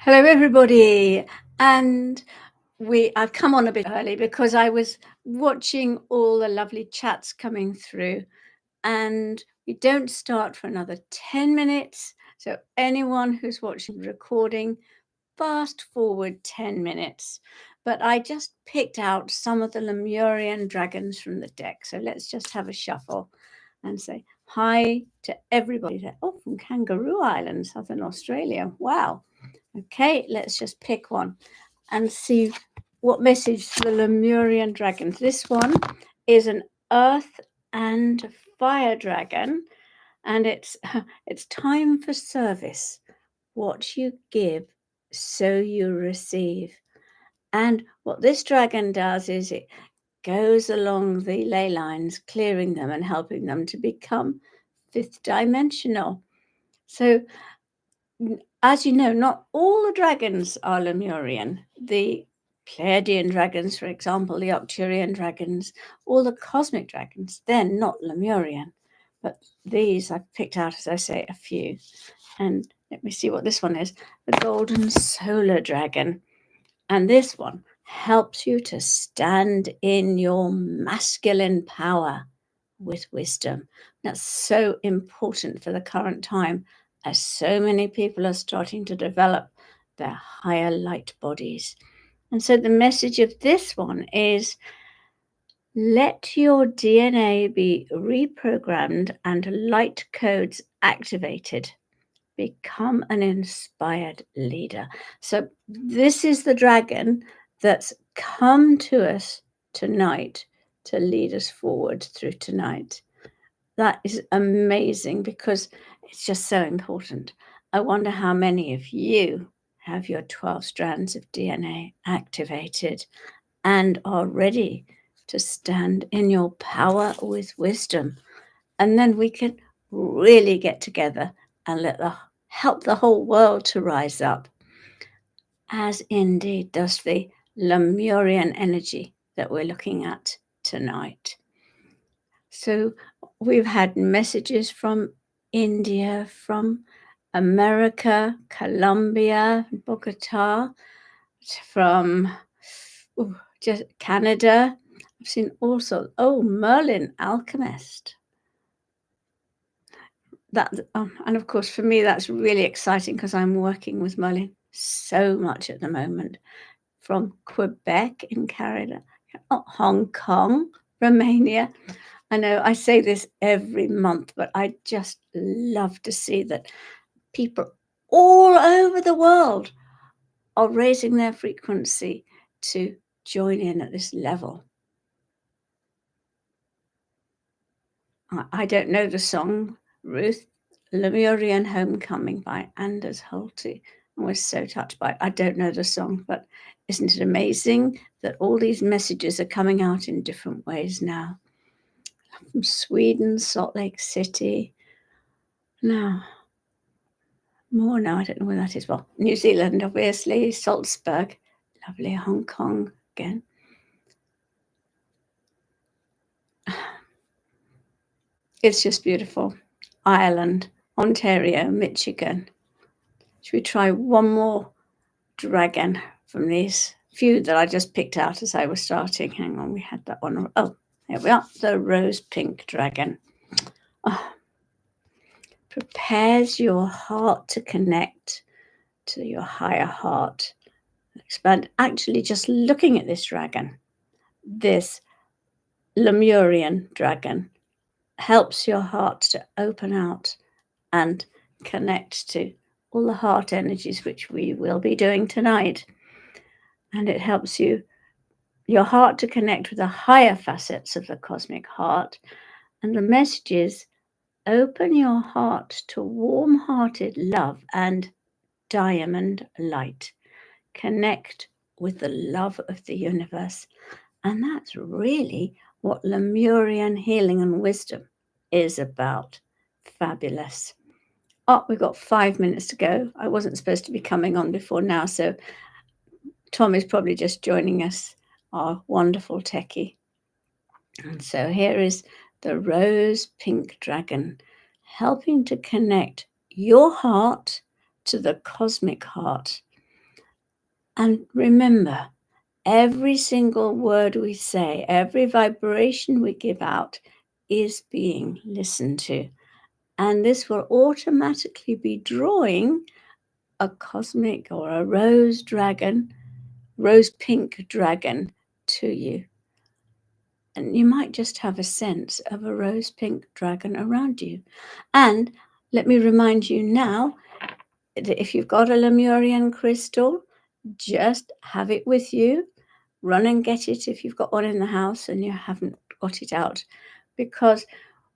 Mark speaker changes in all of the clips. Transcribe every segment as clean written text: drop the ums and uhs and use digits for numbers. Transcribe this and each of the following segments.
Speaker 1: Hello, everybody. And I've come on a bit early because I was watching all the lovely chats coming through, and we don't start for another 10 minutes. So, anyone who's watching the recording, fast forward 10 minutes. But I just picked out some of the Lemurian dragons from the deck. So, let's just have a shuffle and say hi to everybody there. Oh, from Kangaroo Island, Southern Australia. Wow. Okay, let's just pick one and see what message the Lemurian dragons. This one is an earth and fire dragon, and it's it's time for service. What you give, so you receive. And what this dragon does is it goes along the ley lines, clearing them and helping them to become fifth dimensional. So as you know, not all the dragons are Lemurian. The Pleiadian dragons, for example, the Arcturian dragons, all the cosmic dragons, they're not Lemurian. But these I've picked out, as I say, a few. And let me see what this one is, the golden solar dragon. And this one helps you to stand in your masculine power with wisdom. That's so important for the current time, as so many people are starting to develop their higher light bodies. And so the message of this one is let your DNA be reprogrammed and light codes activated. Become an inspired leader. So, this is the dragon that's come to us tonight to lead us forward through tonight. That is amazing because it's just so important. I wonder how many of you have your 12 strands of DNA activated and are ready to stand in your power with wisdom. And then we can really get together and help the whole world to rise up, as indeed does the Lemurian energy that we're looking at tonight. So we've had messages from India, from America, Colombia, Bogota, from just Canada. I've seen also, Merlin Alchemist. And of course, for me, that's really exciting because I'm working with Merlin so much at the moment, from Quebec in Canada, Hong Kong, Romania. I know I say this every month, but I just love to see that people all over the world are raising their frequency to join in at this level. I don't know the song, Ruth, Lemurian Homecoming by Anders Holte. I was so touched by it. I don't know the song, but isn't it amazing that all these messages are coming out in different ways now? From Sweden, Salt Lake City. Now, more now, I don't know where that is. Well, New Zealand, obviously, Salzburg, lovely Hong Kong again. It's just beautiful. Ireland, Ontario, Michigan. Should we try one more dragon from these few that I just picked out as I was starting? Hang on, we had that one. Oh, here we are, the rose pink dragon. Prepares your heart to connect to your higher heart. Expand. Actually, just looking at this dragon, this Lemurian dragon, helps your heart to open out and connect to all the heart energies, which we will be doing tonight. And it helps your heart to connect with the higher facets of the cosmic heart. And the message is open your heart to warm-hearted love and diamond light. Connect with the love of the universe. And that's really what Lemurian healing and wisdom is about. Fabulous. Oh, we've got 5 minutes to go. I wasn't supposed to be coming on before now, so Tom is probably just joining us, our wonderful techie. And so here is the rose pink dragon, helping to connect your heart to the cosmic heart. And remember, every single word we say, every vibration we give out is being listened to. And this will automatically be drawing a cosmic or a rose pink dragon to you. And you might just have a sense of a rose pink dragon around you. And let me remind you now that if you've got a Lemurian crystal, just have it with you. Run and get it if you've got one in the house and you haven't got it out, because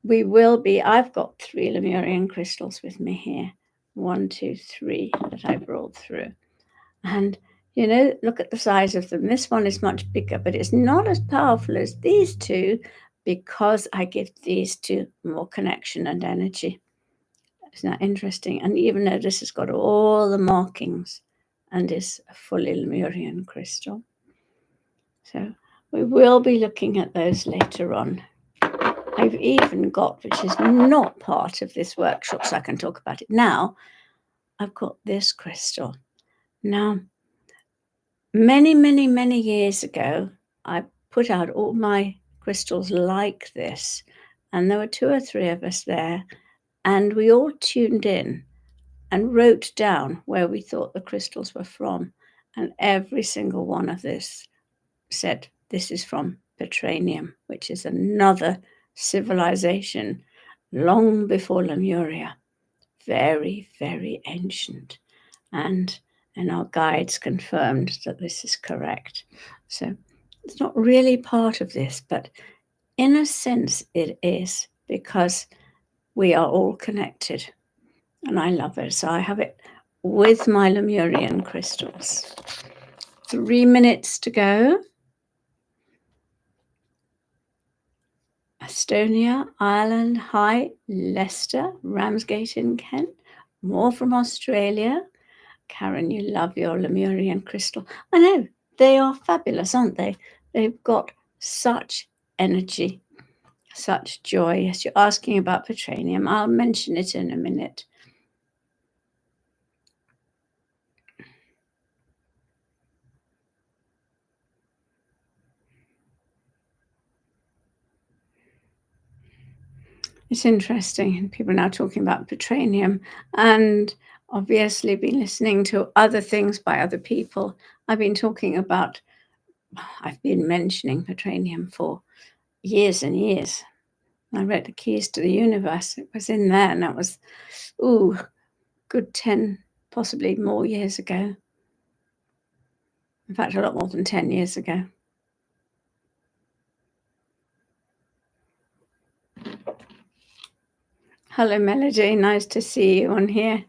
Speaker 1: I've got 3 Lemurian crystals with me here. 1, 2, 3 that I brought through. And, look at the size of them. This one is much bigger, but it's not as powerful as these two because I give these two more connection and energy. Isn't that interesting? And even though this has got all the markings and is a fully Lemurian crystal. So we will be looking at those later on. I've even got, which is not part of this workshop, so I can talk about it now, I've got this crystal. Now, many, many, many years ago, I put out all my crystals like this, and there were 2 or 3 of us there, and we all tuned in and wrote down where we thought the crystals were from, and every single one of this said, this is from Petranium, which is another civilization long before Lemuria. Very, very ancient. And our guides confirmed that this is correct. So it's not really part of this, but in a sense it is, because we are all connected. And I love it. So I have it with my Lemurian crystals. 3 minutes to go. Estonia, Ireland, High, Leicester, Ramsgate in Kent, more from Australia. Karen, you love your Lemurian crystal. I know, they are fabulous, aren't they? They've got such energy, such joy. Yes, you're asking about Petranium. I'll mention it in a minute. It's interesting. People are now talking about Petranium, and obviously been listening to other things by other people. I've been mentioning Petranium for years and years. I read The Keys to the Universe. It was in there, and that was, good 10, possibly more years ago. In fact, a lot more than 10 years ago. Hello, Melody. Nice to see you on here.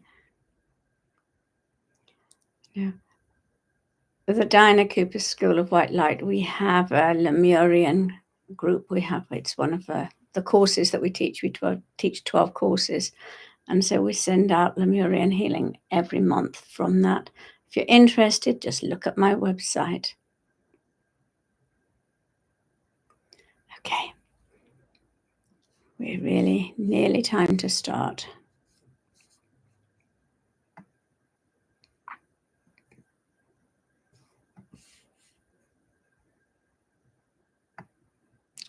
Speaker 1: Yeah. The Diana Cooper School of White Light, we have a Lemurian group. It's one of the courses that we teach. We teach 12 courses. And so we send out Lemurian healing every month from that. If you're interested, just look at my website. Okay. We're really nearly time to start.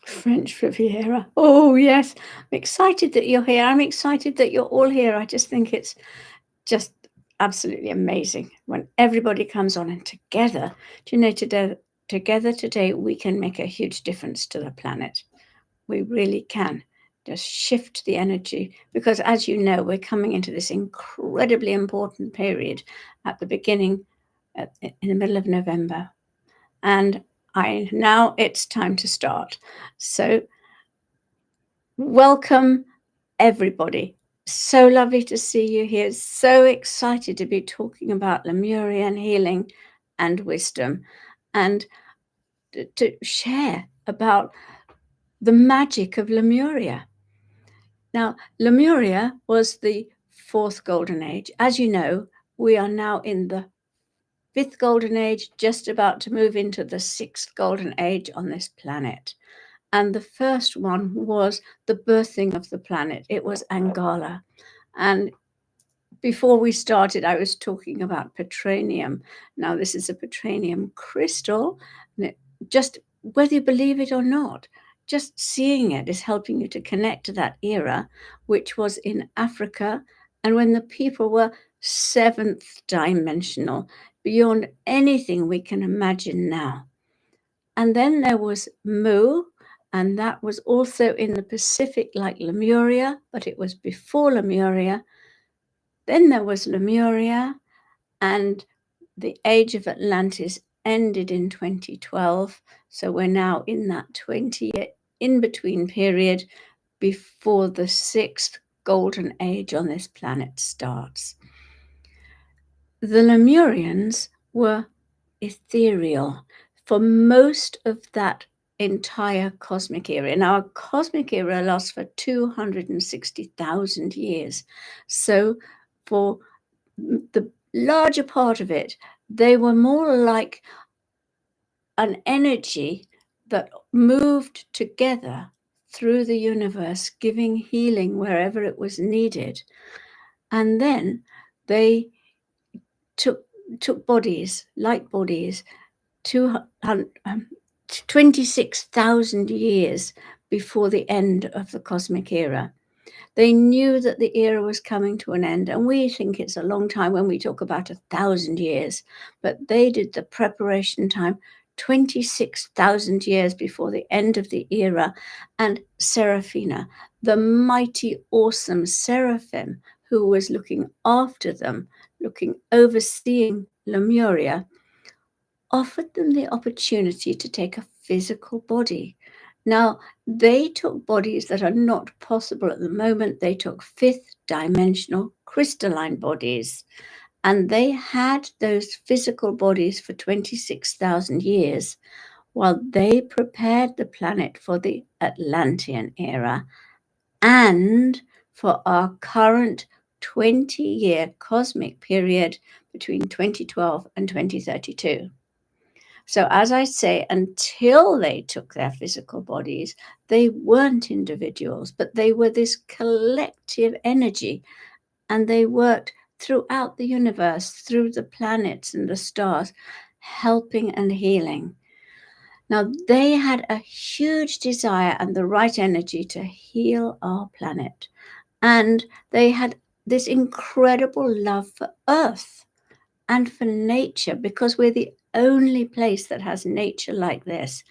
Speaker 1: French Riviera. Oh, yes. I'm excited that you're here. I'm excited that you're all here. I just think it's just absolutely amazing when everybody comes on, and together, together today, we can make a huge difference to the planet. We really can just shift the energy, because as you know, we're coming into this incredibly important period at the beginning, in the middle of November. And now it's time to start. So welcome, everybody. So lovely to see you here. So excited to be talking about Lemurian healing and wisdom, and to share about the magic of Lemuria. Now, Lemuria was the 4th golden age. As you know, we are now in the 5th golden age, just about to move into the 6th golden age on this planet. And the first one was the birthing of the planet. It was Angala. And before we started, I was talking about petronium. Now, this is a petronium crystal. And just whether you believe it or not, just seeing it is helping you to connect to that era, which was in Africa, and when the people were seventh dimensional, beyond anything we can imagine now. And then there was Mu, and that was also in the Pacific, like Lemuria, but it was before Lemuria. Then there was Lemuria, and the age of Atlantis ended in 2012. So we're now in that 20-year in between period before the sixth golden age on this planet starts. The Lemurians were ethereal for most of that entire cosmic era. Now, a cosmic era lasts for 260,000 years. So for the larger part of it, they were more like an energy that moved together through the universe, giving healing wherever it was needed. And then they took bodies, light bodies, 26,000 years before the end of the cosmic era. They knew that the era was coming to an end, and we think it's a long time when we talk about 1,000 years, but they did the preparation time 26,000 years before the end of the era. And Seraphina, the mighty, awesome seraphim who was looking after them, overseeing Lemuria, offered them the opportunity to take a physical body. Now, they took bodies that are not possible at the moment. They took fifth dimensional crystalline bodies, and they had those physical bodies for 26,000 years while they prepared the planet for the Atlantean era and for our current 20-year cosmic period between 2012 and 2032. So, as I say, until they took their physical bodies, they weren't individuals, but they were this collective energy, and they worked throughout the universe, through the planets and the stars, helping and healing. Now, they had a huge desire and the right energy to heal our planet, and they had this incredible love for Earth and for nature, because we're the only place that has nature like this.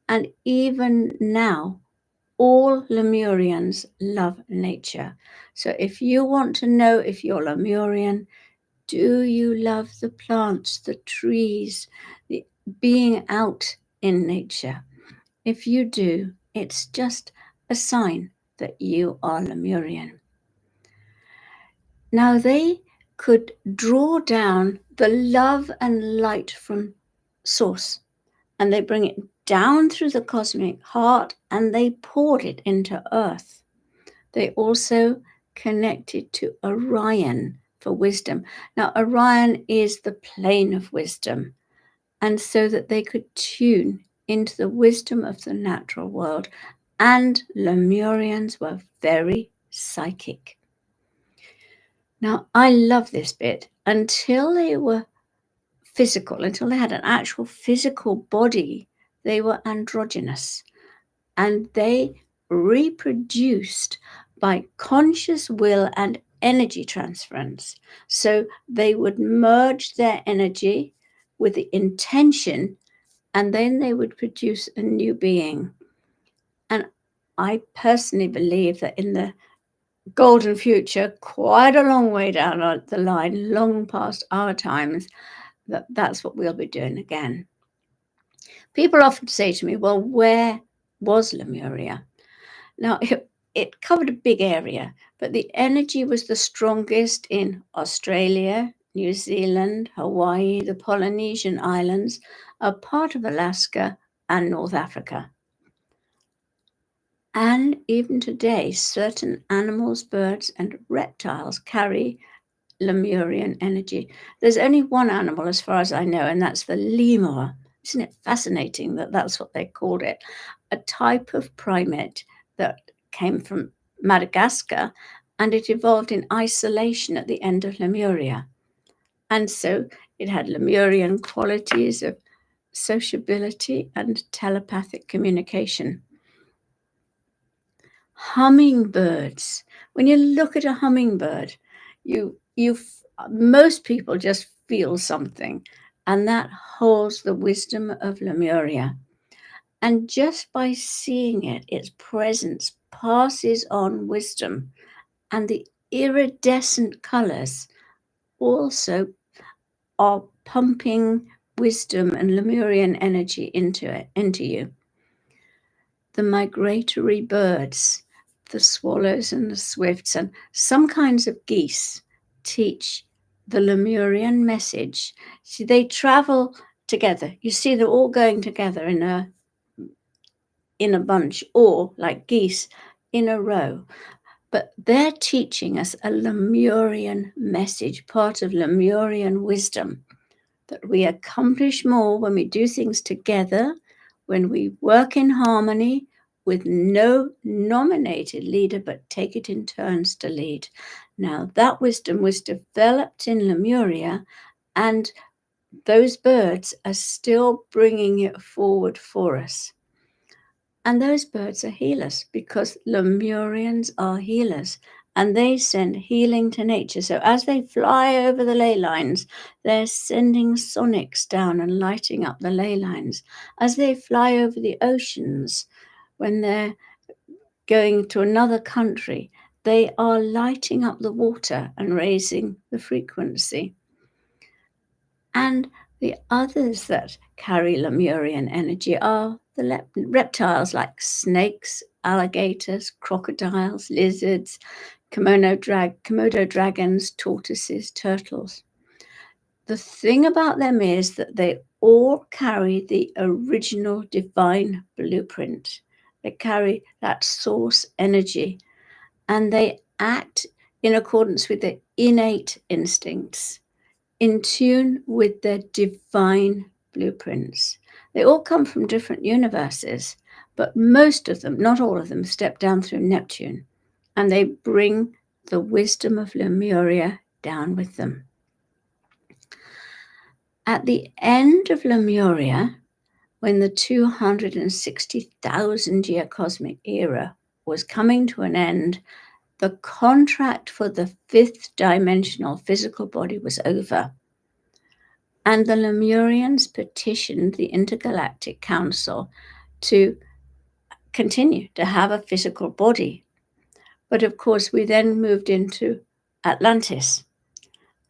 Speaker 1: And even now, all Lemurians love nature. So if you want to know if you're Lemurian, do you love the plants, the trees, the being out in nature? If you do, it's just a sign that you are Lemurian. Now, they could draw down the love and light from source, and they bring it down through the cosmic heart, and they poured it into Earth. They also connected to Orion for wisdom. Now, Orion is the plane of wisdom, and so that they could tune into the wisdom of the natural world. And Lemurians were very psychic. Now, I love this bit. Until they were physical, until they had an actual physical body, they were androgynous, and they reproduced by conscious will and energy transference. So they would merge their energy with the intention, and then they would produce a new being. And I personally believe that in the golden future, quite a long way down the line, long past our times, that's what we'll be doing again. People often say to me, well, where was Lemuria? Now, it covered a big area, but the energy was the strongest in Australia, New Zealand, Hawaii, the Polynesian Islands, a part of Alaska, and North Africa. And even today, certain animals, birds, and reptiles carry Lemurian energy. There's only one animal, as far as I know, and that's the lemur. Isn't it fascinating that that's what they called it? A type of primate that came from Madagascar, and it evolved in isolation at the end of Lemuria. And so it had Lemurian qualities of sociability and telepathic communication. Hummingbirds. When you look at a hummingbird, most people just feel something, and that holds the wisdom of Lemuria. And just by seeing it, its presence passes on wisdom, and the iridescent colors also are pumping wisdom and Lemurian energy into you. The migratory birds, the swallows and the swifts, and some kinds of geese teach the Lemurian message. See, they travel together. You see, they're all going together in a bunch, or like geese in a row. But they're teaching us a Lemurian message, part of Lemurian wisdom, that we accomplish more when we do things together, when we work in harmony with no nominated leader, but take it in turns to lead. Now, that wisdom was developed in Lemuria, and those birds are still bringing it forward for us. And those birds are healers, because Lemurians are healers, and they send healing to nature. So as they fly over the ley lines, they're sending sonics down and lighting up the ley lines. As they fly over the oceans, when they're going to another country, they are lighting up the water and raising the frequency. And the others that carry Lemurian energy are the reptiles like snakes, alligators, crocodiles, lizards, Komodo dragons, tortoises, turtles. The thing about them is that they all carry the original divine blueprint. They carry that source energy, and they act in accordance with their innate instincts, in tune with their divine blueprints. They all come from different universes, but most of them, not all of them, step down through Neptune, and they bring the wisdom of Lemuria down with them. At the end of Lemuria, when the 260,000 year cosmic era was coming to an end, the contract for the fifth dimensional physical body was over. And the Lemurians petitioned the Intergalactic Council to continue to have a physical body. But of course, we then moved into Atlantis.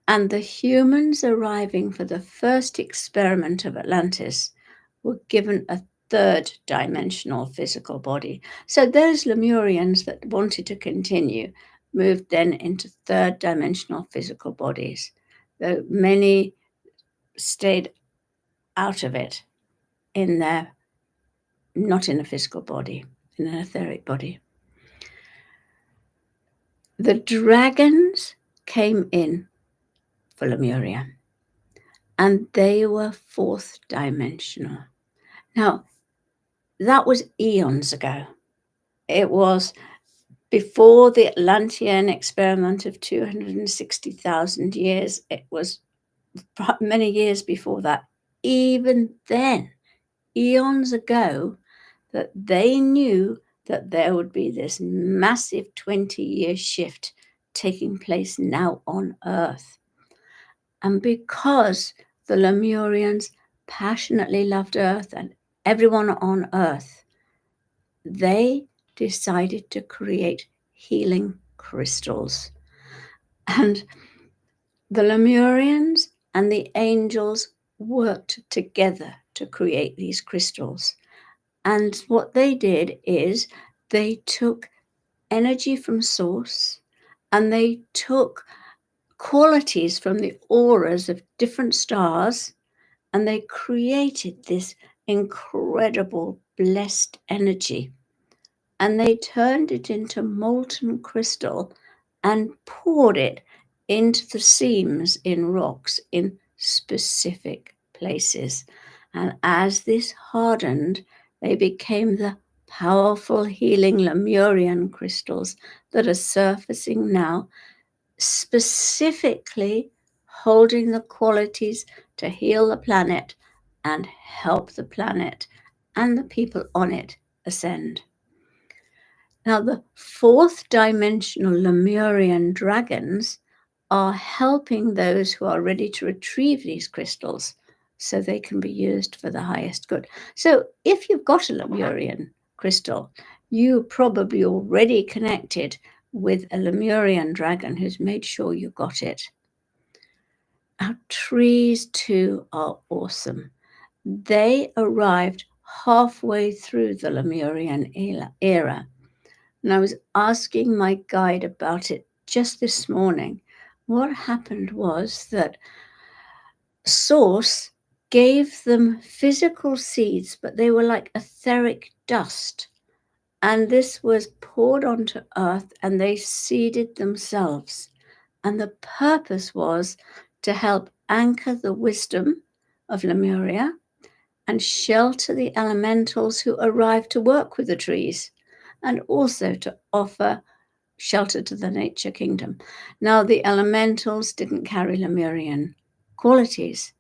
Speaker 1: And the humans arriving for the first experiment of Atlantis were given a third dimensional physical body. So those Lemurians that wanted to continue moved then into third dimensional physical bodies, though many stayed out of it not in a physical body, in an etheric body. The dragons came in for Lemuria, and they were fourth dimensional. Now, that was eons ago. It was before the Atlantean experiment of 260,000 years. It was many years before that. Even then, eons ago, that they knew that there would be this massive 20-year shift taking place now on Earth. And because the Lemurians passionately loved Earth and everyone on Earth, they decided to create healing crystals. And the Lemurians and the angels worked together to create these crystals. And what they did is they took energy from source, and they took qualities from the auras of different stars, and they created this incredible blessed energy. And they turned it into molten crystal and poured it into the seams in rocks in specific places. And as this hardened, they became the powerful healing Lemurian crystals that are surfacing now, specifically holding the qualities to heal the planet and help the planet and the people on it ascend. Now, the fourth dimensional Lemurian dragons are helping those who are ready to retrieve these crystals so they can be used for the highest good. So, if you've got a Lemurian crystal, you probably already connected with a Lemurian dragon who's made sure you got it. Our trees, too, are awesome. They arrived halfway through the Lemurian era. And I was asking my guide about it just this morning. What happened was that Source gave them physical seeds, but they were like etheric dust. And this was poured onto earth and they seeded themselves. And the purpose was to help anchor the wisdom of Lemuria and shelter the elementals who arrived to work with the trees, and also to offer shelter to the nature kingdom. Now, the elementals didn't carry Lemurian qualities,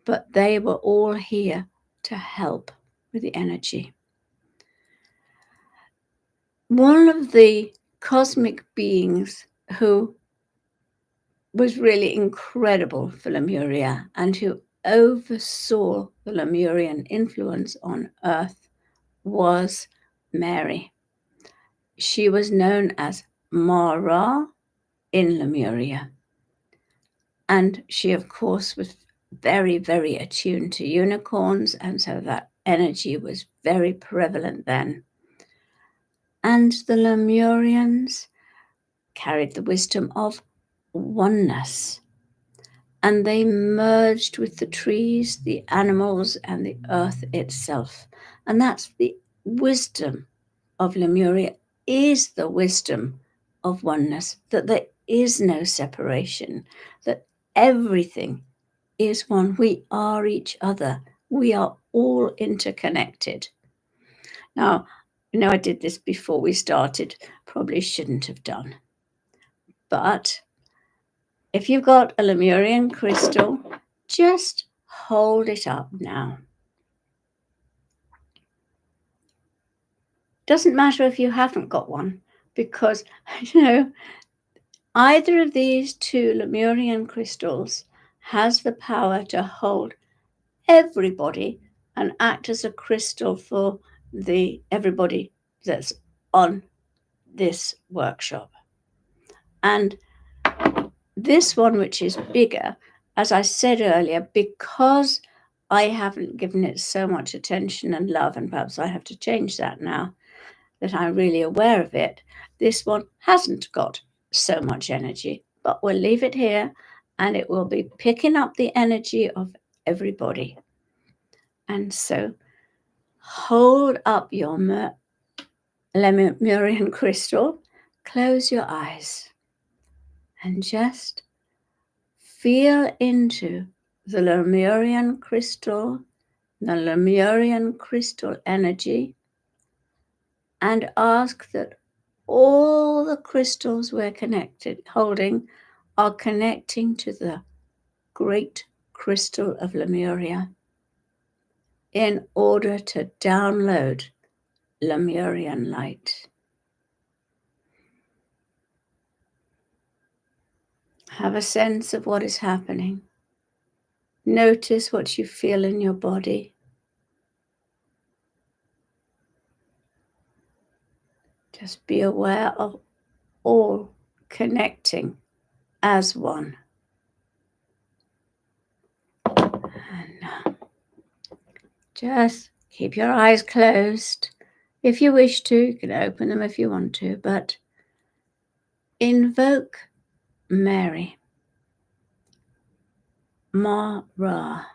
Speaker 1: but they were all here to help with the energy. One of the cosmic beings who was really incredible for Lemuria and who oversaw the Lemurian influence on Earth was Mary. She was known as Mara in Lemuria. And she, of course, was very, very attuned to unicorns, and so that energy was very prevalent then. And the Lemurians carried the wisdom of oneness, and they merged with the trees, the animals, and the earth itself. And that's the wisdom of Lemuria, is the wisdom of oneness, that there is no separation, that everything is one. We are each other. We are all interconnected. Now, I did this before we started, probably shouldn't have done. But if you've got a Lemurian crystal, just hold it up now. Doesn't matter if you haven't got one, because, either of these two Lemurian crystals has the power to hold everybody and act as a crystal for everybody that's on this workshop. And this one, which is bigger, as I said earlier, because I haven't given it so much attention and love, and perhaps I have to change that now that I'm really aware of it, this one hasn't got so much energy, but we'll leave it here and it will be picking up the energy of everybody. And so hold up your Lemurian crystal, close your eyes, and just feel into the Lemurian crystal energy, and ask that all the crystals we're holding are connecting to the great crystal of Lemuria in order to download Lemurian light. Have a sense of what is happening. Notice what you feel in your body. Just be aware of all connecting as one. And just keep your eyes closed. If you wish to, you can open them if you want to, but invoke Mary, Mara,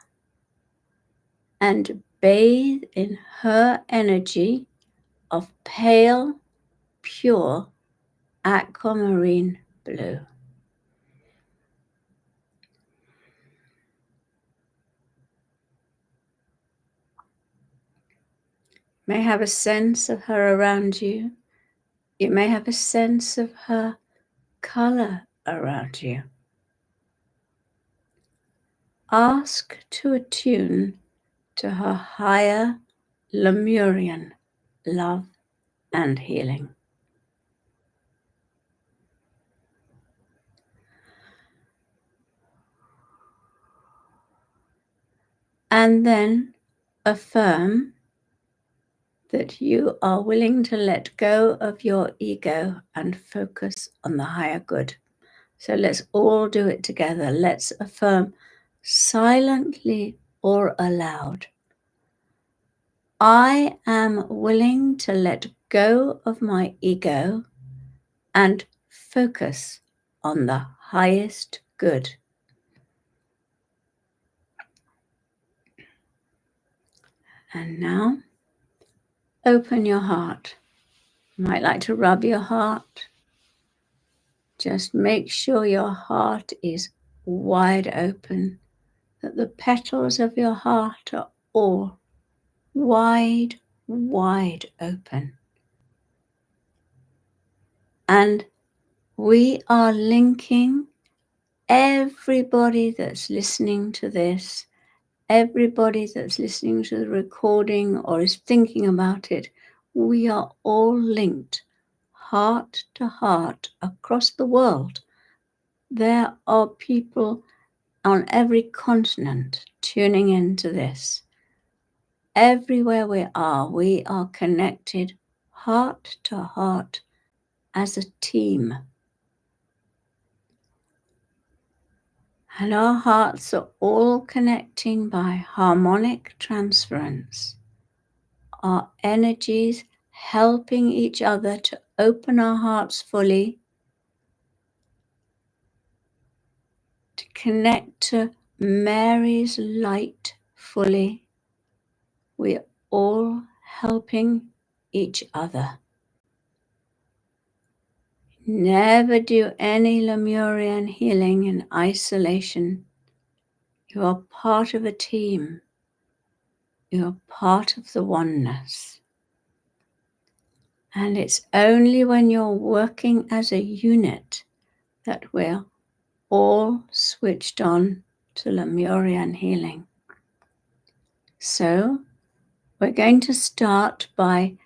Speaker 1: and bathe in her energy of pale, pure aquamarine blue. You may have a sense of her around you. You may have a sense of her color around you. Ask to attune to her higher Lemurian love and healing. And then affirm that you are willing to let go of your ego and focus on the higher good. So let's all do it together. Let's affirm silently or aloud. I am willing to let go of my ego and focus on the highest good. And now, open your heart. You might like to rub your heart. Just make sure your heart is wide open, that the petals of your heart are all wide, wide open. And we are linking everybody that's listening to this, everybody that's listening to the recording or is thinking about it. We are all linked heart to heart across the world. There are people on every continent tuning into this. Everywhere we are connected heart to heart as a team. And our hearts are all connecting by harmonic transference. Our energies helping each other to open our hearts fully, to connect to Mary's light fully. We're all helping each other. Never do any Lemurian healing in isolation. You are part of a team. You are part of the oneness. And it's only when you're working as a unit that we're all switched on to Lemurian healing. So we're going to start by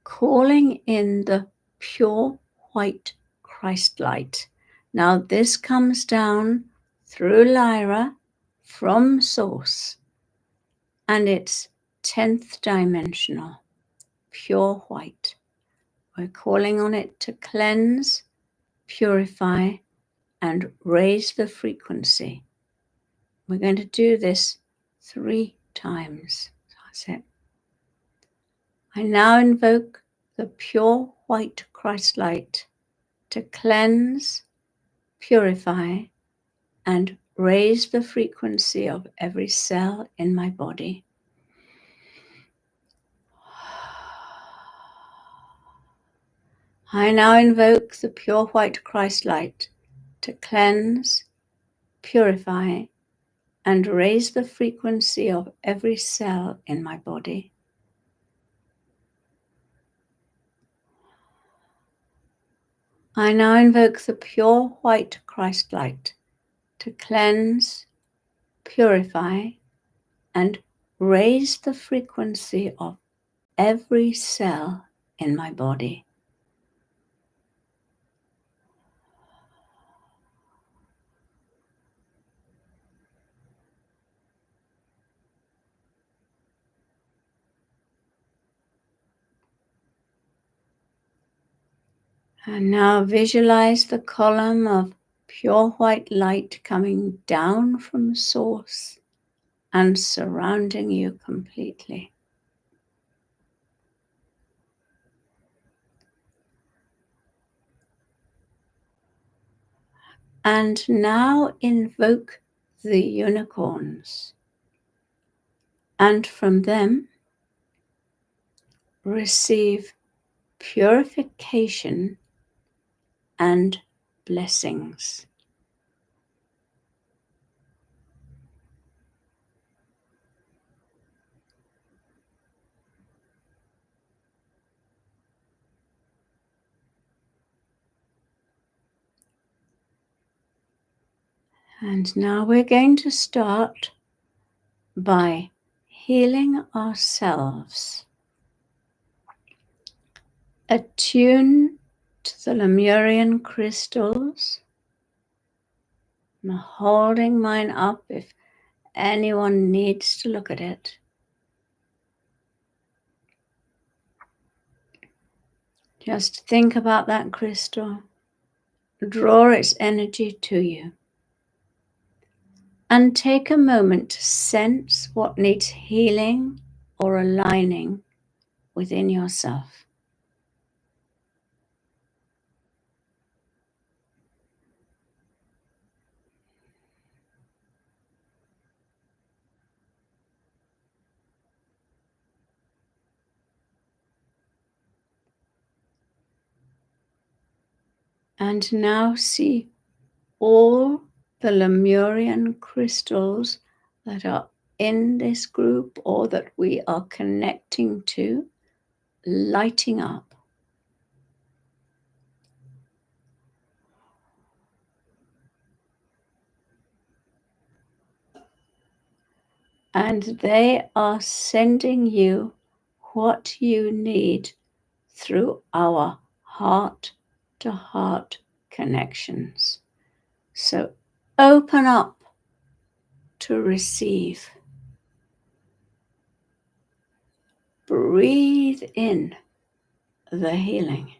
Speaker 1: calling in the pure white Christ light. Now this comes down through Lyra from source, and it's 10th dimensional, pure white. We're calling on it to cleanse, purify, and raise the frequency. We're going to do this 3 times. That's it. I now invoke the pure white Christ light to cleanse, purify, and raise the frequency of every cell in my body. I now invoke the pure white Christ light to cleanse, purify, and raise the frequency of every cell in my body. I now invoke the pure white Christ light to cleanse, purify, and raise the frequency of every cell in my body. And now visualize the column of pure white light coming down from source and surrounding you completely. And now invoke the unicorns. And from them, receive purification and blessings. And now we're going to start by healing ourselves. Attune to the Lemurian crystals. I'm holding mine up if anyone needs to look at it. Just think about that crystal. Draw its energy to you. And take a moment to sense what needs healing or aligning within yourself. And now see all the Lemurian crystals that are in this group or that we are connecting to lighting up. And they are sending you what you need through our heart to heart connections. So open up to receive. Breathe in the healing.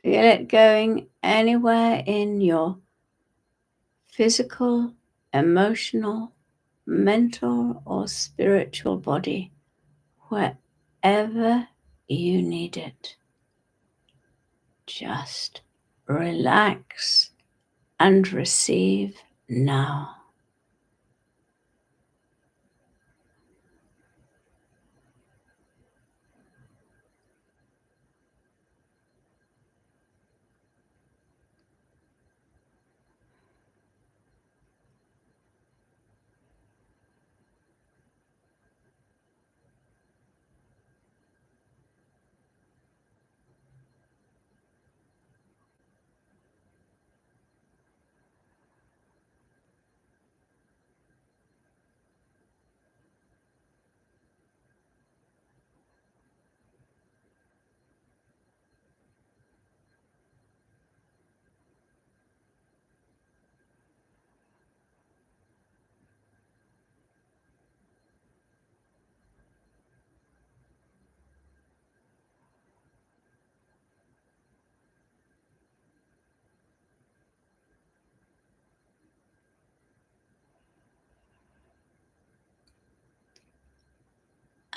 Speaker 1: Feel it going anywhere in your physical, emotional, mental, or spiritual body, wherever you need it. Just relax and receive now.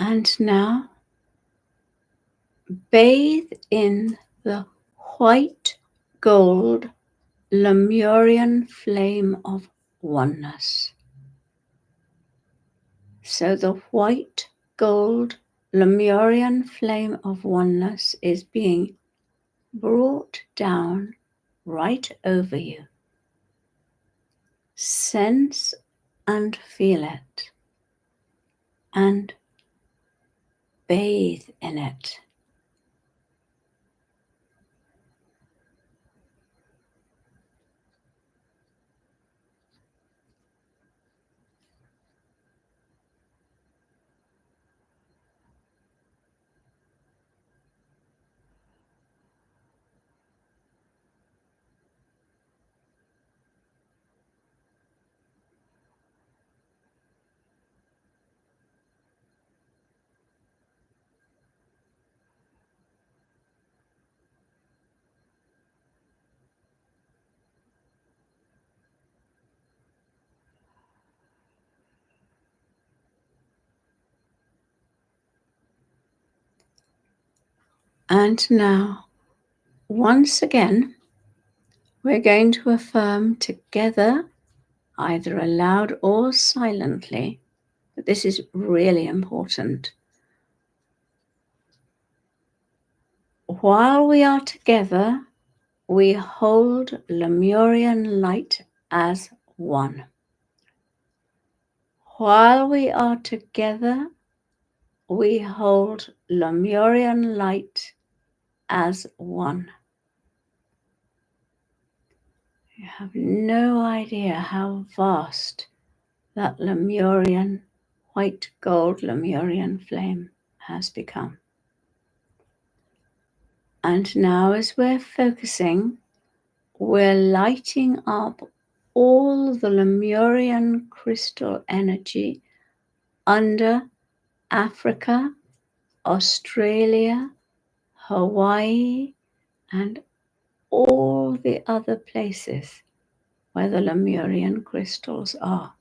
Speaker 1: And now bathe in the white gold Lemurian flame of oneness. So the white gold Lemurian flame of oneness is being brought down right over you. Sense and feel it and bathe in it. And now, once again, we're going to affirm together, either aloud or silently, but this is really important. While we are together, we hold Lemurian light as one. While we are together, we hold Lemurian light as one. You have no idea how vast that Lemurian, white gold Lemurian flame has become. And now, as we're focusing, we're lighting up all the Lemurian crystal energy under Africa, Australia, Hawaii, and all the other places where the Lemurian crystals are.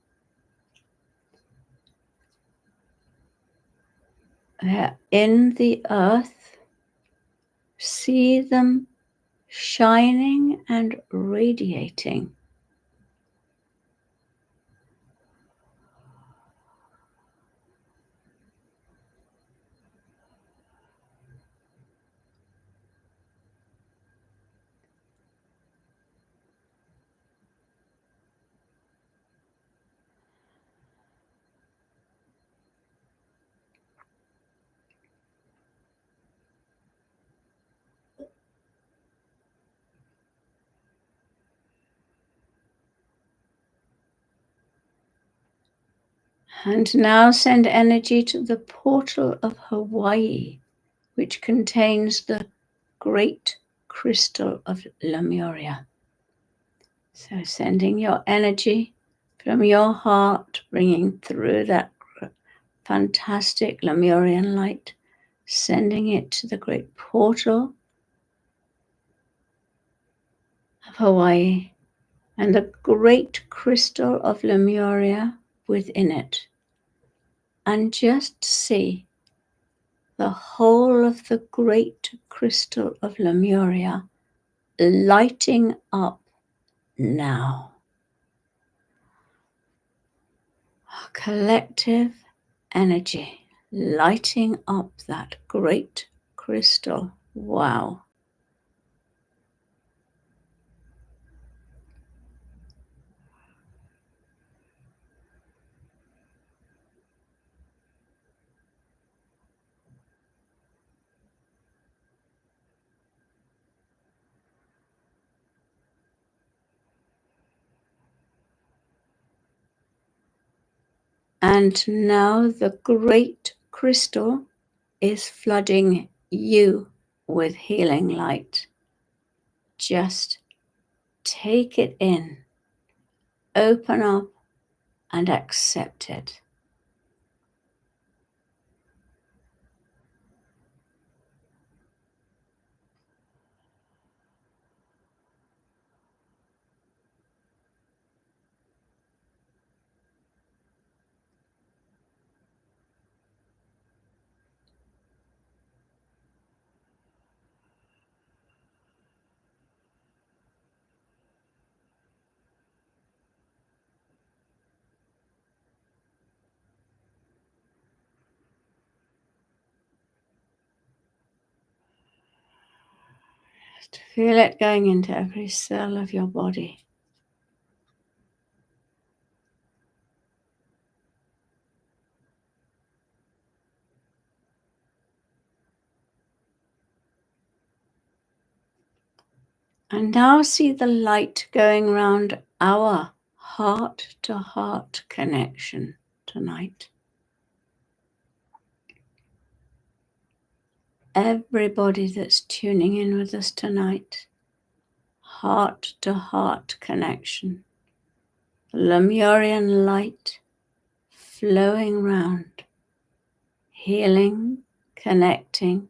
Speaker 1: They're in the earth. See them shining and radiating. And now send energy to the portal of Hawaii, which contains the great crystal of Lemuria. So sending your energy from your heart, bringing through that fantastic Lemurian light, sending it to the great portal of Hawaii and the great crystal of Lemuria within it. And just see the whole of the great crystal of Lemuria lighting up now. A collective energy lighting up that great crystal. Wow. And now the great crystal is flooding you with healing light. Just take it in, open up, and accept it. Just feel it going into every cell of your body. And now see the light going around our heart-to-heart connection tonight. Everybody that's tuning in with us tonight, heart-to-heart connection. Lemurian light flowing round, healing, connecting,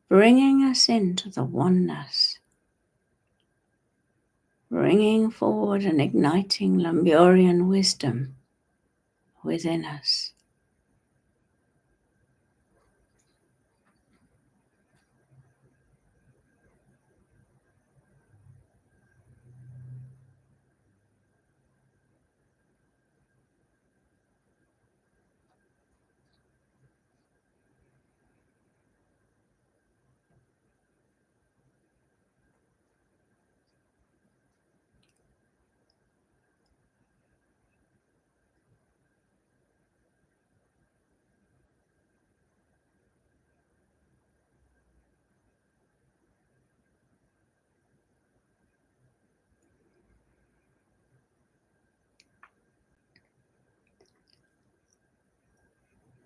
Speaker 1: bringing us into the oneness, bringing forward and igniting Lemurian wisdom within us.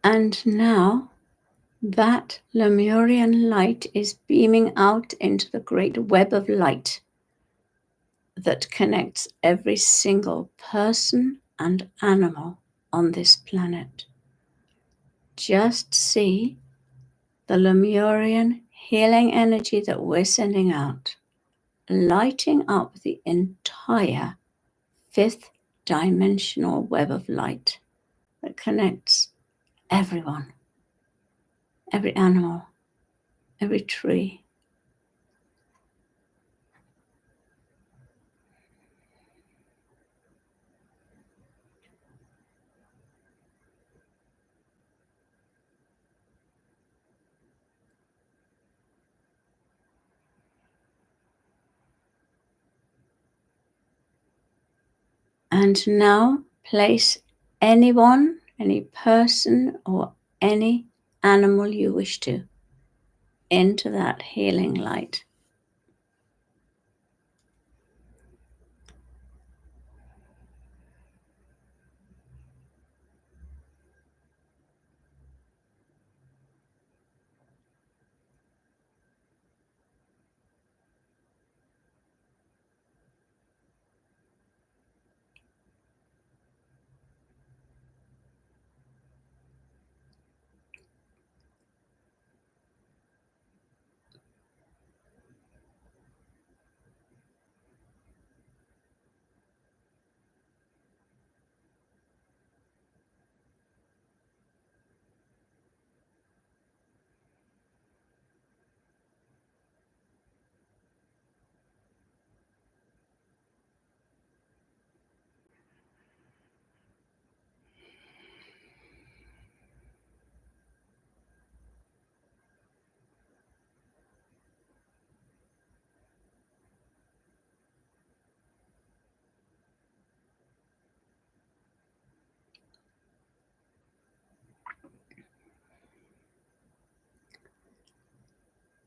Speaker 1: And now that Lemurian light is beaming out into the great web of light that connects every single person and animal on this planet. Just see the Lemurian healing energy that we're sending out, lighting up the entire fifth dimensional web of light that connects everyone, every animal, every tree. And now place anyone, any person, or any animal you wish to into that healing light.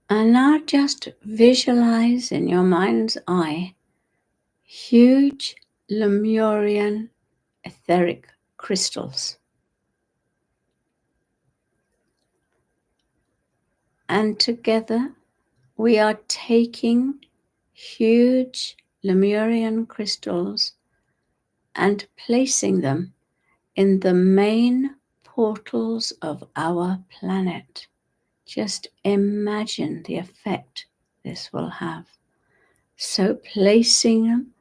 Speaker 1: And now just visualize in your mind's eye huge Lemurian etheric crystals. And together we are taking huge Lemurian crystals and placing them in the main portals of our planet. Just imagine the effect this will have. So placing them,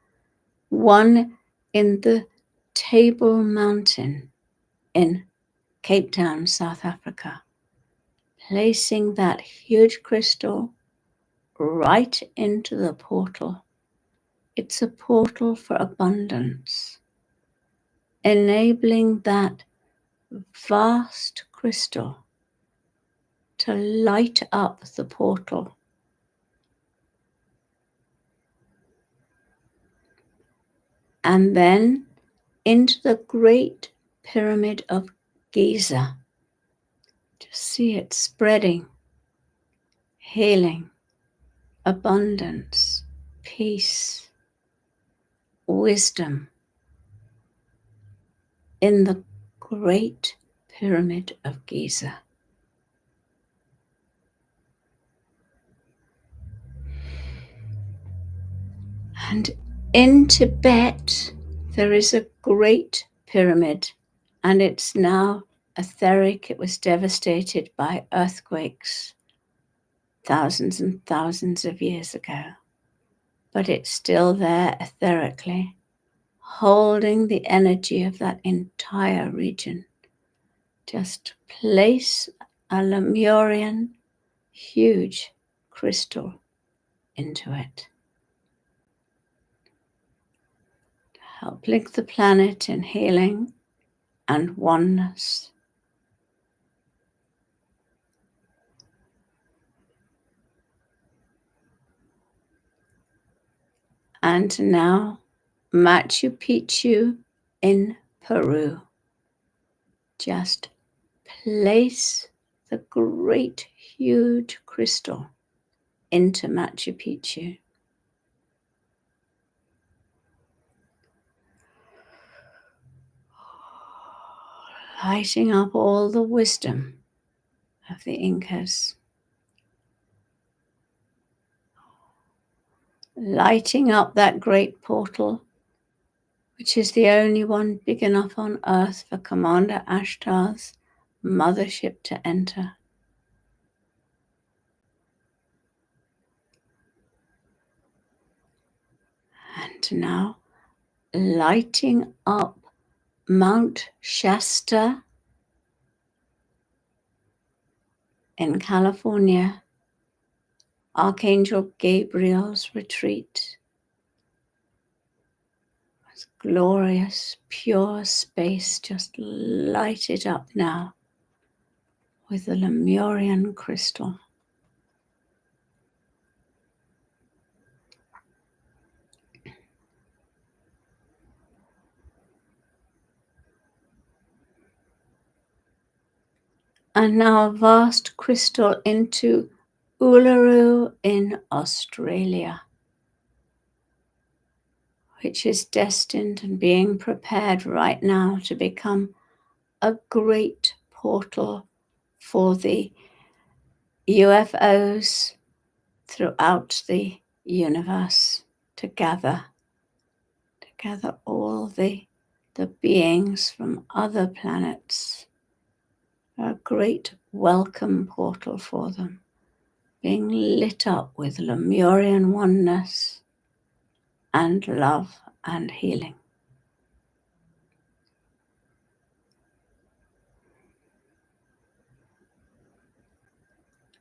Speaker 1: one in the Table Mountain in Cape Town, South Africa, placing that huge crystal right into the portal. It's a portal for abundance, enabling that vast crystal to light up the portal. And then into the Great Pyramid of Giza. To see it spreading, healing, abundance, peace, wisdom in the Great Pyramid of Giza. And in Tibet, there is a great pyramid, and it's now etheric. It was devastated by earthquakes thousands and thousands of years ago, but it's still there etherically, holding the energy of that entire region. Just place a Lemurian huge crystal into it. Help link the planet in healing and oneness. And now Machu Picchu in Peru. Just place the great huge crystal into Machu Picchu. lighting up all the wisdom of the Incas, lighting up that great portal, which is the only one big enough on Earth for Commander Ashtar's mothership to enter. And now lighting up Mount Shasta in California, Archangel Gabriel's retreat. It's glorious, pure space just lighted up now with the Lemurian crystal. And now a vast crystal into Uluru in Australia, which is destined and being prepared right now to become a great portal for the UFOs throughout the universe to gather all the beings from other planets. A great welcome portal for them, being lit up with Lemurian oneness and love and healing.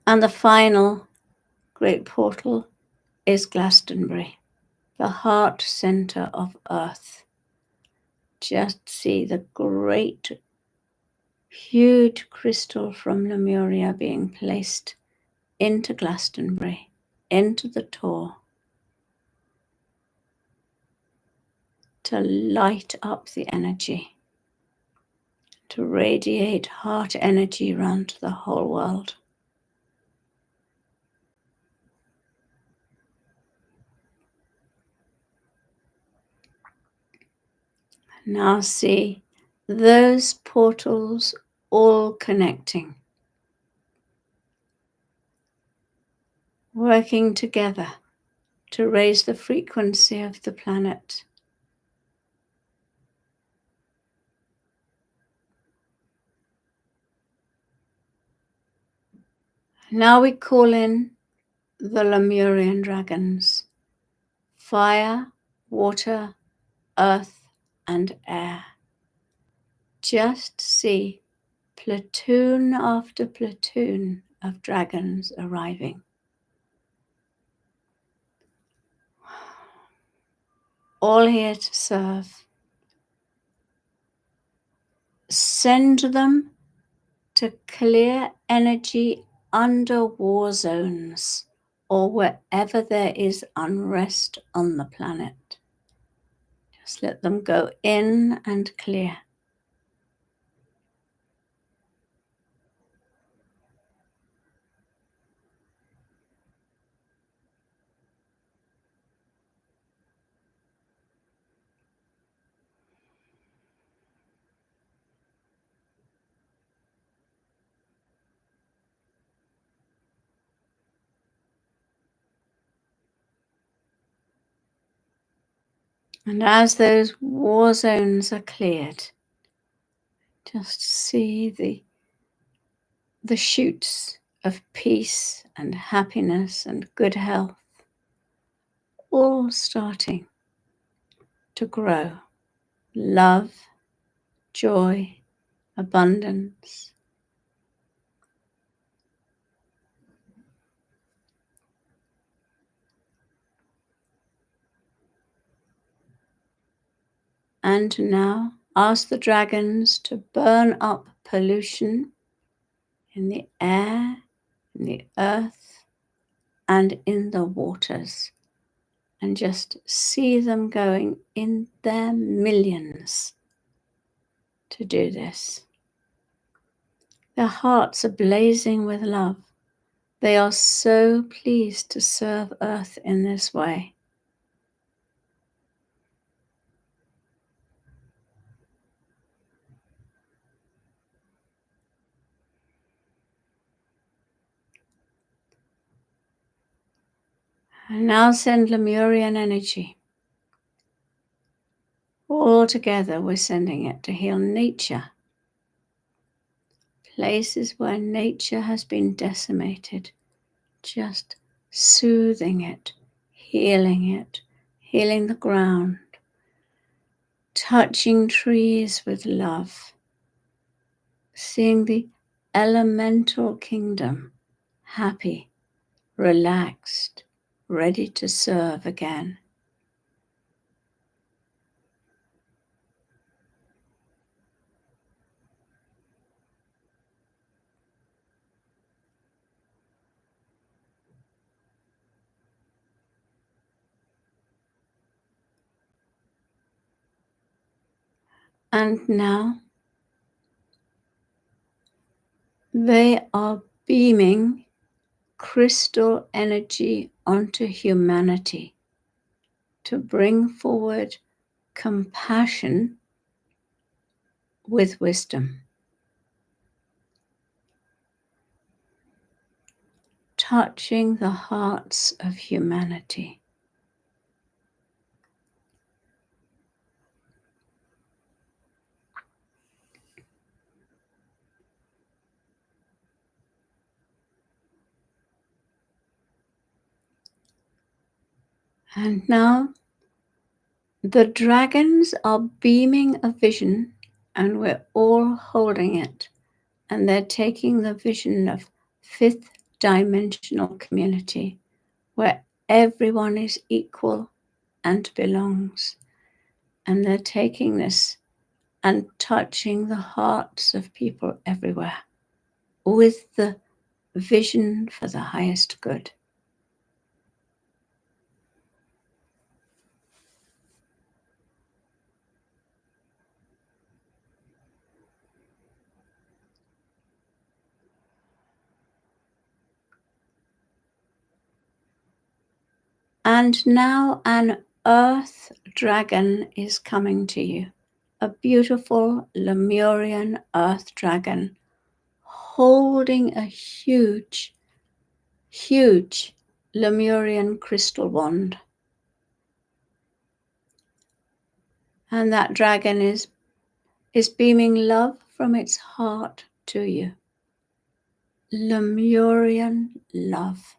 Speaker 1: And the final great portal is Glastonbury, the heart center of Earth. Just see the great, huge crystal from Lemuria being placed into Glastonbury, into the Tor, to light up the energy, to radiate heart energy around the whole world. Now see those portals all connecting, working together to raise the frequency of the planet. Now we call in the Lemurian dragons, fire, water, earth, and air. Just see platoon after platoon of dragons arriving. All here to serve. Send them to clear energy under war zones or wherever there is unrest on the planet. Just let them go in and clear. And as those war zones are cleared, just see the shoots of peace and happiness and good health all starting to grow. Love, joy, abundance. And now ask the dragons to burn up pollution in the air, in the earth, and in the waters. And just see them going in their millions to do this. Their hearts are blazing with love. They are so pleased to serve Earth in this way. And now send Lemurian energy. All together, we're sending it to heal nature. Places where nature has been decimated, just soothing it, healing the ground, touching trees with love, seeing the elemental kingdom happy, relaxed, ready to serve again. And now they are beaming crystal energy onto humanity to bring forward compassion with wisdom, touching the hearts of humanity. And now the dragons are beaming a vision, and we're all holding it. And they're taking the vision of fifth dimensional community, where everyone is equal and belongs. And they're taking this and touching the hearts of people everywhere with the vision for the highest good. And now an earth dragon is coming to you, a beautiful Lemurian earth dragon holding a huge, huge Lemurian crystal wand. And that dragon is beaming love from its heart to you. Lemurian love.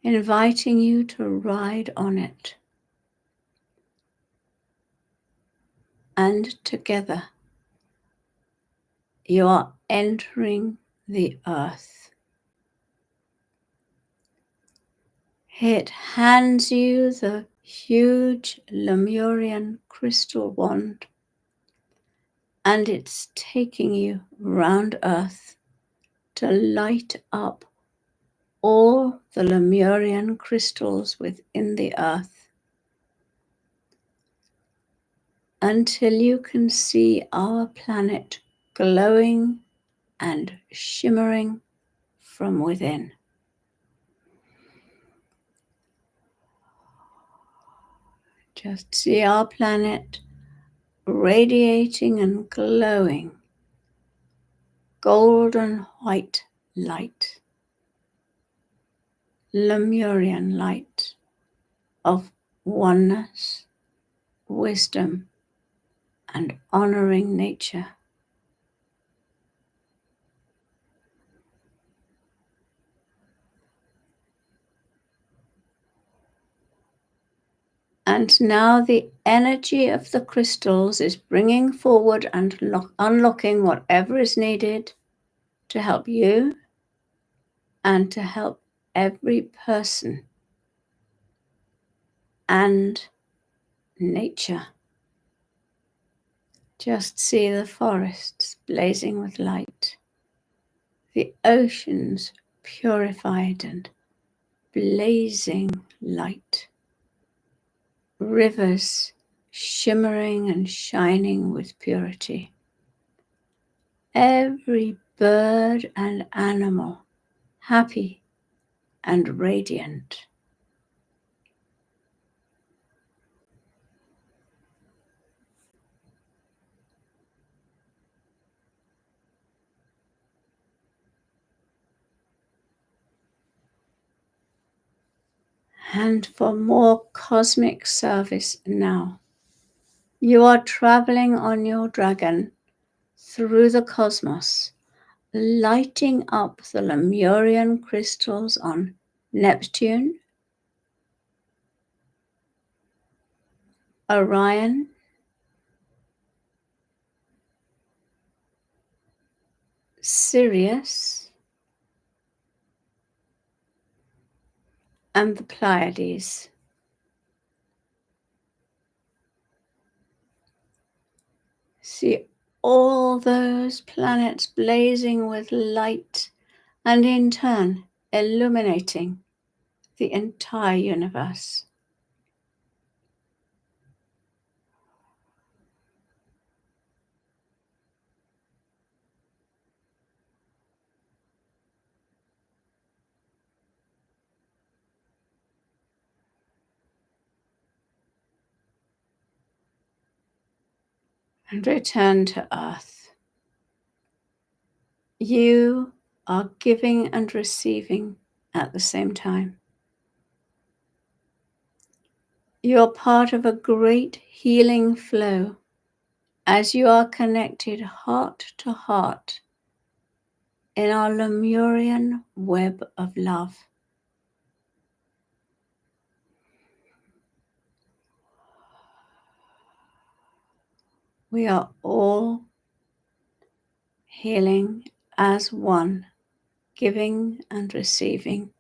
Speaker 1: Inviting you to ride on it. And together, you are entering the earth. It hands you the huge Lemurian crystal wand, and it's taking you round earth to light up all the Lemurian crystals within the earth until you can see our planet glowing and shimmering from within. Just see our planet radiating and glowing golden white light, Lemurian light of oneness, wisdom, and honoring nature. And now the energy of the crystals is bringing forward and unlocking whatever is needed to help you and to help every person and nature. Just see the forests blazing with light, the oceans purified and blazing light, rivers shimmering and shining with purity. Every bird and animal happy and radiant. And for more cosmic service now, you are traveling on your dragon through the cosmos, lighting up the Lemurian crystals on Neptune, Orion, Sirius, and the Pleiades. See all those planets blazing with light and in turn illuminating the entire universe. And return to Earth. You are giving and receiving at the same time. You're part of a great healing flow as you are connected heart to heart in our Lemurian web of love. We are all healing as one, giving and receiving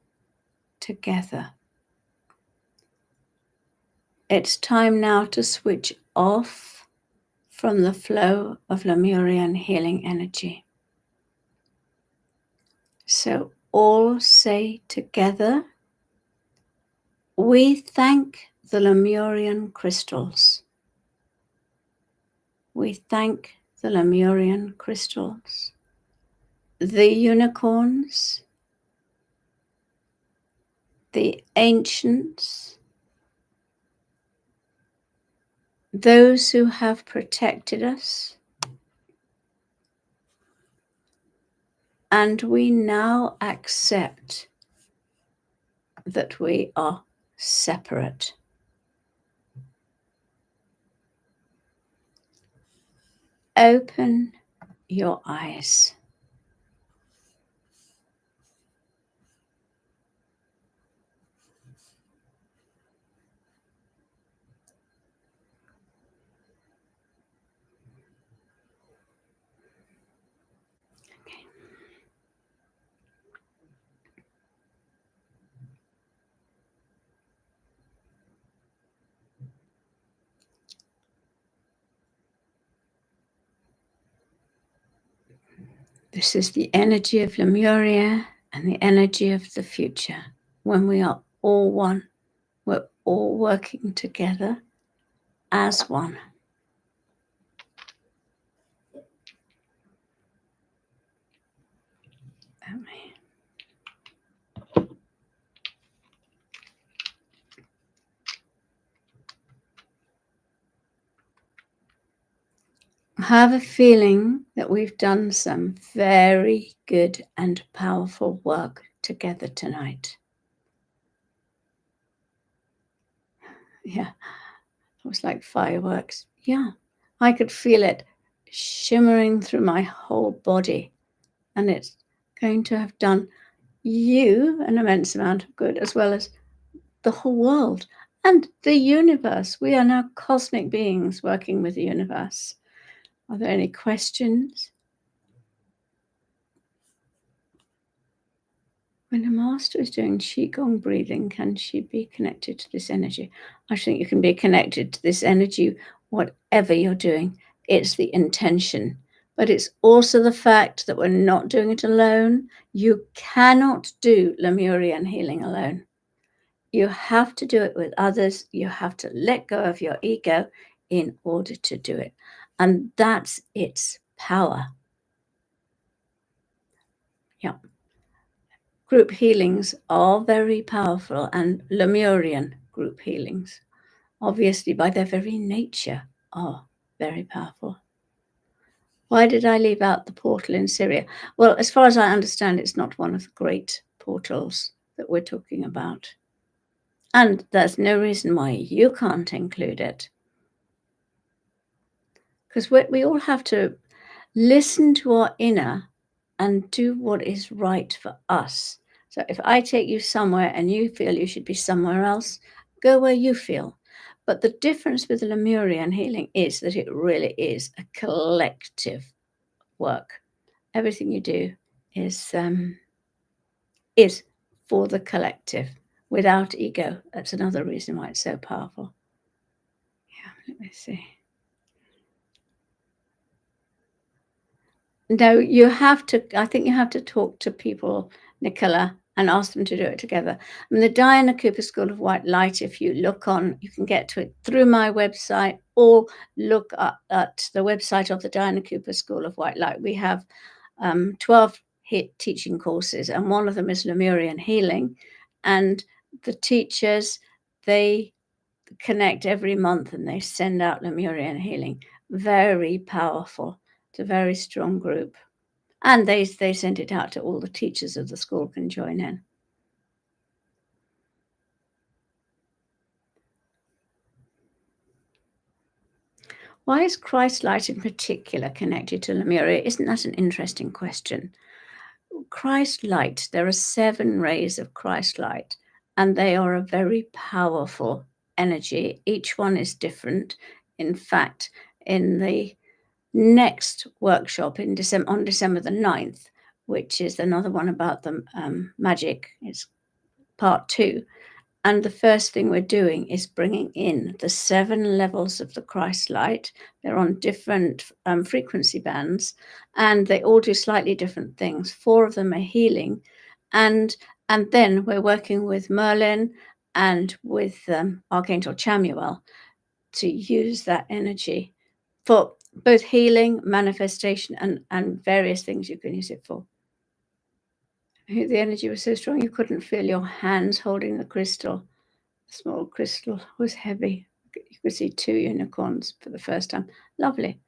Speaker 1: together. It's time now to switch off from the flow of Lemurian healing energy. So all say together, we thank the Lemurian crystals. We thank the Lemurian crystals, the unicorns, the ancients, those who have protected us, and we now accept that we are separate. Open your eyes. This is the energy of Lemuria and the energy of the future. When we are all one, we're all working together as one. I have a feeling that we've done some very good and powerful work together tonight. Yeah, it was like fireworks. Yeah, I could feel it shimmering through my whole body, and it's going to have done you an immense amount of good, as well as the whole world and the universe. We are now cosmic beings working with the universe. Are there any questions? When a master is doing Qigong breathing, can she be connected to this energy? I think you can be connected to this energy, whatever you're doing. It's the intention. But it's also the fact that we're not doing it alone. You cannot do Lemurian healing alone. You have to do it with others. You have to let go of your ego in order to do it. And that's its power. Yeah. Group healings are very powerful, and Lemurian group healings, obviously by their very nature, are very powerful. Why did I leave out the portal in Syria? Well, as far as I understand, it's not one of the great portals that we're talking about. And there's no reason why you can't include it. Because we all have to listen to our inner and do what is right for us. So if I take you somewhere and you feel you should be somewhere else, go where you feel. But the difference with the Lemurian healing is that it really is a collective work. Everything you do is for the collective without ego. That's another reason why it's so powerful. Yeah, let me see. No, you have to I think you have to talk to people, Nicola, and ask them to do it together. I mean, the Diana Cooper School of White Light, if you look on you can get to it through my website or look at the website of the Diana Cooper School of White Light. We have, 12 hit teaching courses, and one of them is Lemurian healing, and the teachers, they connect every month, and they send out Lemurian healing. Very powerful. It's a very strong group. And they sent it out to all the teachers of the school can join in. Why is Christ light in particular connected to Lemuria? Isn't that an interesting question? Christ light, there are 7 rays of Christ light, and they are a very powerful energy. Each one is different. In fact, in the next workshop in December on December the 9th, which is another one about the magic, it's part 2. And the first thing we're doing is bringing in the 7 levels of the Christ light. They're on different frequency bands, and they all do slightly different things. 4 of them are healing, and then we're working with Merlin and with Archangel Chamuel to use that energy for both healing, manifestation, and various things you can use it for. The energy was so strong you couldn't feel your hands holding the crystal. Small crystal was heavy. You could see 2 unicorns for the first time. Lovely.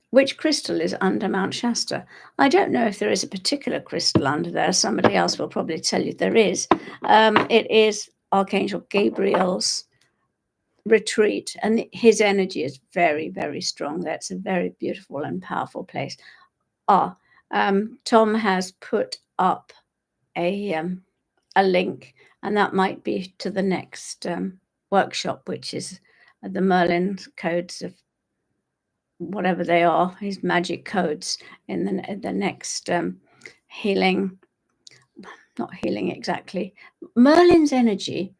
Speaker 1: Which crystal is under Mount Shasta? I don't know if there is a particular crystal under there. Somebody else will probably tell you there is. It is Archangel Gabriel's retreat, and his energy is very, very strong. That's a very beautiful and powerful place. Ah, Tom has put up a link, and that might be to the next workshop, which is the Merlin codes of whatever they are, his magic codes in the next healing, not healing exactly. Merlin's energy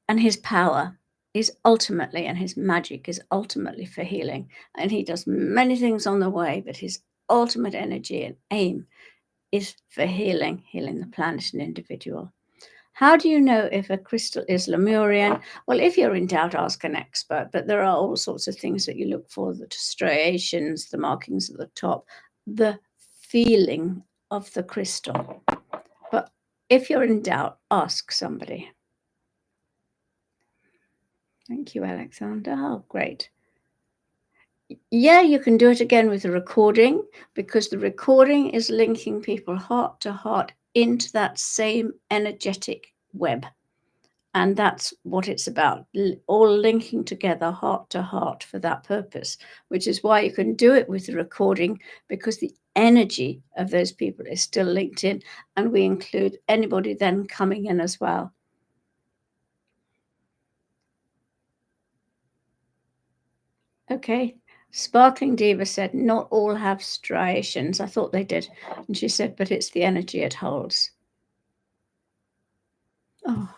Speaker 1: and his power is ultimately, and his magic is ultimately for healing. And he does many things on the way, but his ultimate energy and aim is for healing, healing the planet and individual. How do you know if a crystal is Lemurian? Well, if you're in doubt, ask an expert, but there are all sorts of things that you look for, the striations, the markings at the top, the feeling of the crystal. But if you're in doubt, ask somebody. Thank you, Alexander. Oh, great. Yeah, you can do it again with a recording, because the recording is linking people heart to heart into that same energetic web. And that's what it's about, all linking together heart to heart for that purpose, which is why you can do it with the recording, because the energy of those people is still linked in, and we include anybody then coming in as well. Okay. Sparkling Diva said, not all have striations. I thought they did. And she said, but it's the energy it holds. Oh,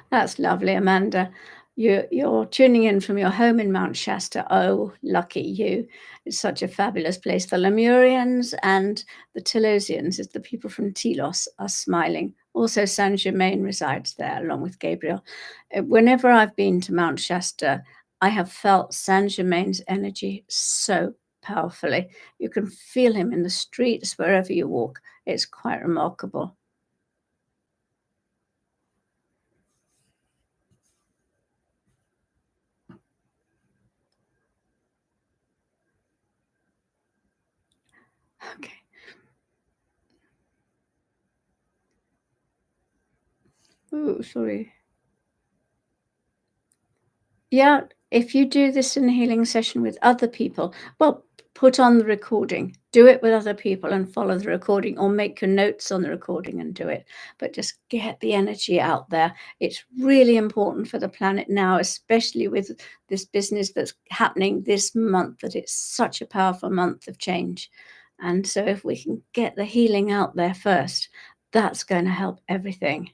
Speaker 1: that's lovely, Amanda. You're tuning in from your home in Mount Shasta. Oh, lucky you. It's such a fabulous place. The Lemurians and the Telosians, the people from Telos, are smiling. Also, Saint Germain resides there, along with Gabriel. Whenever I've been to Mount Shasta, I have felt Saint Germain's energy so powerfully. You can feel him in the streets wherever you walk. It's quite remarkable. Okay. Oh, sorry. Yeah, if you do this in a healing session with other people, well, put on the recording. Do it with other people and follow the recording, or make your notes on the recording and do it. But just get the energy out there. It's really important for the planet now, especially with this business that's happening this month, that it's such a powerful month of change. And so if we can get the healing out there first, that's going to help everything.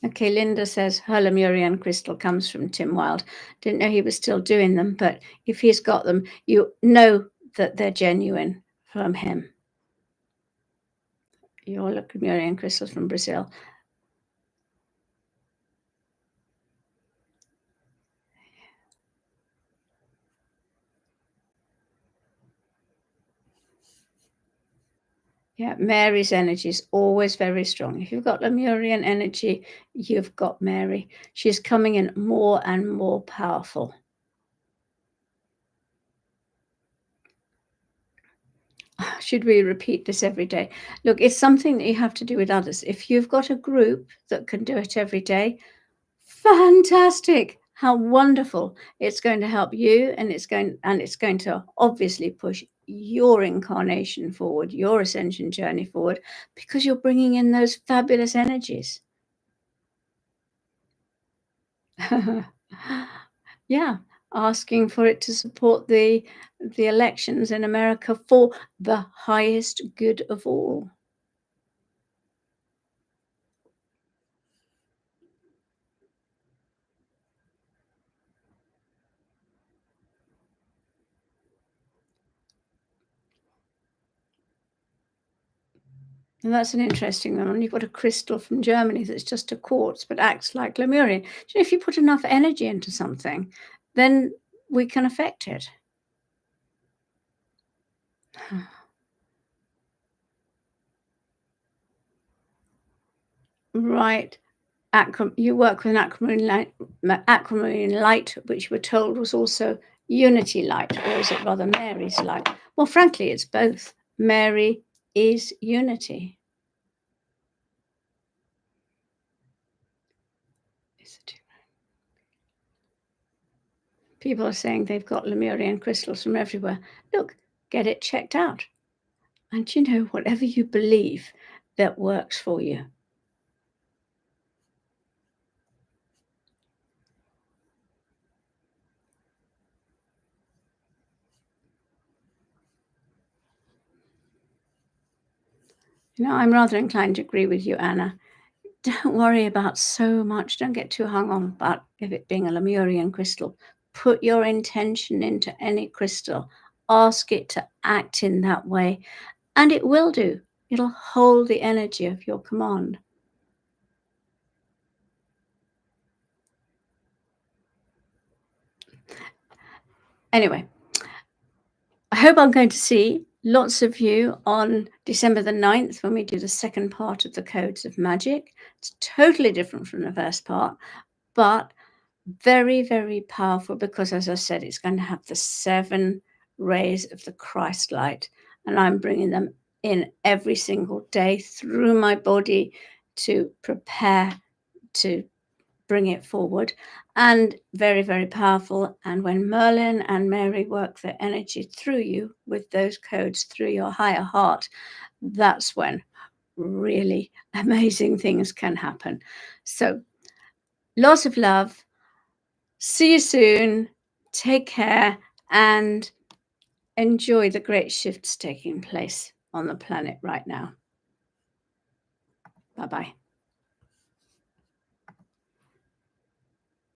Speaker 1: Okay, Linda says her Lemurian crystal comes from Tim Wilde. Didn't know he was still doing them, but if he's got them, you know that they're genuine from him. Your Lemurian crystals from Brazil. Yeah, Mary's energy is always very strong. If you've got Lemurian energy, you've got Mary. She's coming in more and more powerful. Should we repeat this every day? Look, it's something that you have to do with others. If you've got a group that can do it every day, fantastic. How wonderful. It's going to help you, and it's going to obviously push your incarnation forward, your ascension journey forward, because you're bringing in those fabulous energies. Yeah, asking for it to support the elections in America for the highest good of all. And that's an interesting one. You've got a crystal from Germany that's just a quartz but acts like Lemuria. Do you know, if you put enough energy into something, then we can affect it. Right. You work with an aquamarine light, which we're told was also unity light, or is it rather Mary's light? Well, frankly, it's both. Mary is unity. Is it? People are saying they've got Lemurian crystals from everywhere. Look, get it checked out. And you know, whatever you believe that works for you. You know, I'm rather inclined to agree with you, Anna. Don't worry about so much. Don't get too hung on about if it being a Lemurian crystal. Put your intention into any crystal. Ask it to act in that way, and it will do. It'll hold the energy of your command. Anyway, I hope I'm going to see lots of you on December the 9th when we do the second part of the Codes of Magic. It's totally different from the first part, but very, very powerful because, as I said, it's going to have the 7 rays of the Christ light, and I'm bringing them in every single day through my body to prepare to bring it forward. And very, very powerful. And when Merlin and Mary work their energy through you with those codes through your higher heart, that's when really amazing things can happen. So, lots of love. See you soon. Take care and enjoy the great shifts taking place on the planet right now. Bye bye.